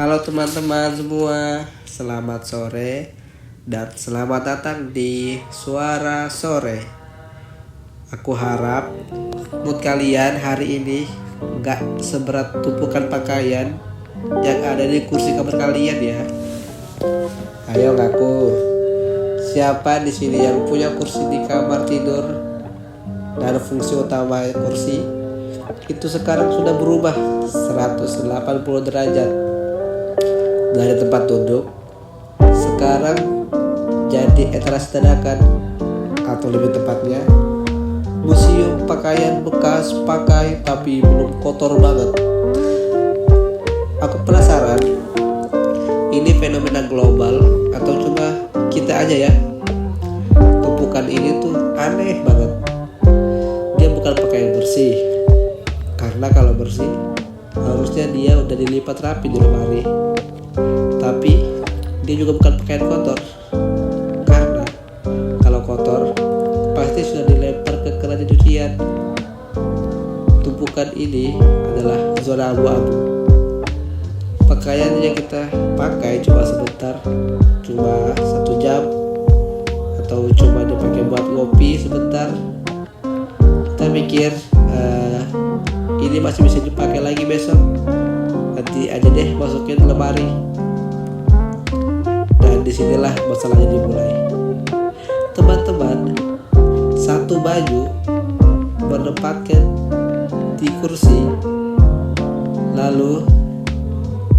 Halo teman-teman semua, selamat sore dan selamat datang di Suara Sore. Aku harap mood kalian hari ini gak seberat tumpukan pakaian yang ada di kursi kamar kalian ya. Ayo ngaku, siapa di sini yang punya kursi di kamar tidur dan fungsi utama kursi itu sekarang sudah berubah 180 derajat. Dari tempat duduk sekarang jadi etalase dadakan, atau lebih tepatnya museum pakaian bekas pakai tapi belum kotor banget. Aku penasaran, ini fenomena global atau cuma kita aja ya? Tumpukan ini tuh aneh banget. Dia bukan pakaian bersih, karena kalau bersih harusnya dia udah dilipat rapi di lemari. Tapi dia juga bukan pakaian kotor, karena kalau kotor pasti sudah dilempar ke keran cucian. Tumpukan ini adalah zona abu-abu. Pakaian yang kita pakai cuma sebentar, cuma 1 jam, atau cuma dipakai buat ngopi sebentar. Kita mikir ini masih bisa dipakai lagi besok, nanti aja deh masukin lemari. Dan disinilah masalahnya dimulai. Teman-teman, satu baju menempatkan di kursi, lalu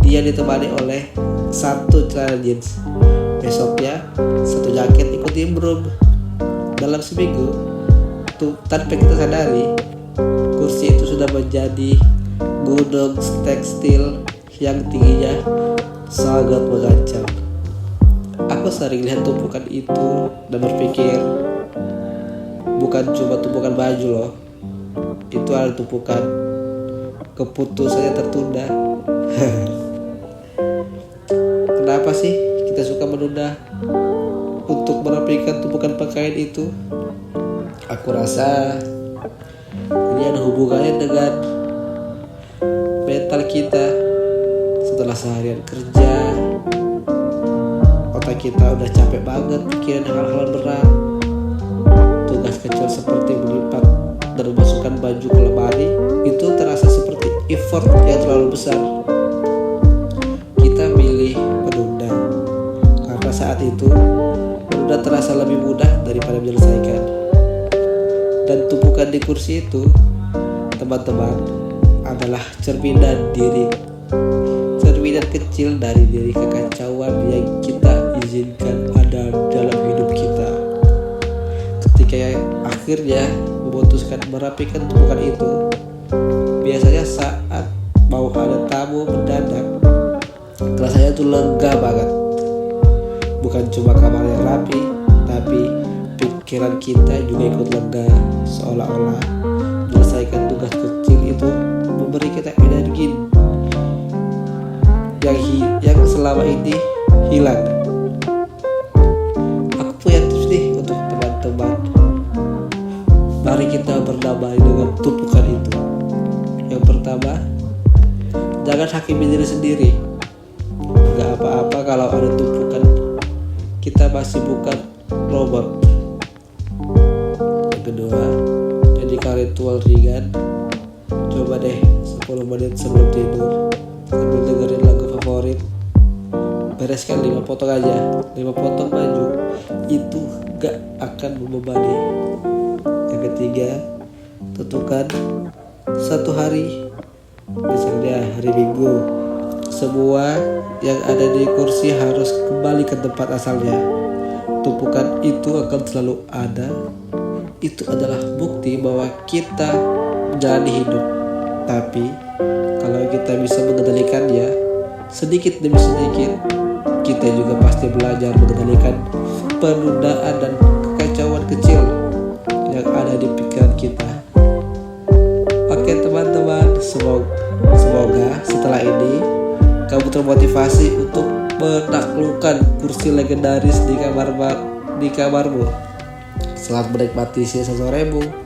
dia ditemani oleh 1 celana jeans. Besoknya 1 jaket ikut nimbrung. Dalam seminggu tuh, tanpa kita sadari, kursi itu sudah menjadi gunung tekstil yang tingginya sangat mengancam. Aku sering lihat tumpukan itu dan berpikir, bukan cuma tumpukan baju loh, itu ada tumpukan keputusannya tertunda. Kenapa sih kita suka menunda untuk merapikan tumpukan pakaian itu? Aku rasa ini ada hubungannya dengan mental kita. Setelah seharian kerja, otak kita udah capek banget pikirin hal-hal berat. Tugas kecil seperti melipat dan memasukkan baju ke lemari itu terasa seperti effort yang terlalu besar. Kita milih menunda karena saat itu menunda terasa lebih mudah daripada menyelesaikan. Dan tumpukan di kursi itu, teman-teman, adalah cerminan kecil dari diri kekacauan yang kita izinkan ada dalam hidup kita. Ketika akhirnya memutuskan merapikan tumpukan itu, biasanya saat mau ada tamu mendadak, rasanya tuh lega banget. Bukan cuma kamarnya rapi, tapi pikiran kita juga ikut lega, seolah-olah menyelesaikan tugas kecil itu memberi kita energi yang selama ini hilang. Aku punya tips nih untuk teman-teman. Mari kita berdamai dengan tumpukan itu. Yang pertama, jangan hakimi diri sendiri. Gak apa-apa kalau ada tumpukan, kita masih bukan robot. Yang kedua, jadikan ritual ringan. Coba deh 10 menit sebelum tidur sambil dengerin lagu favorit. Bereskan 5 potong aja, 5 potong baju. Itu gak akan membebani. Yang ketiga, tentukan 1 hari, misalnya hari Minggu, semua yang ada di kursi harus kembali ke tempat asalnya. Tumpukan itu akan selalu ada. Itu adalah bukti bahwa kita menjalani hidup. Tapi kalau kita bisa mengendalikannya sedikit demi sedikit, kita juga pasti belajar mengendalikan penundaan dan kekacauan kecil yang ada di pikiran kita. Oke teman-teman, semoga setelah ini kamu termotivasi untuk menaklukkan kursi legendaris di kamarmu. Selamat menikmati sisa soremu.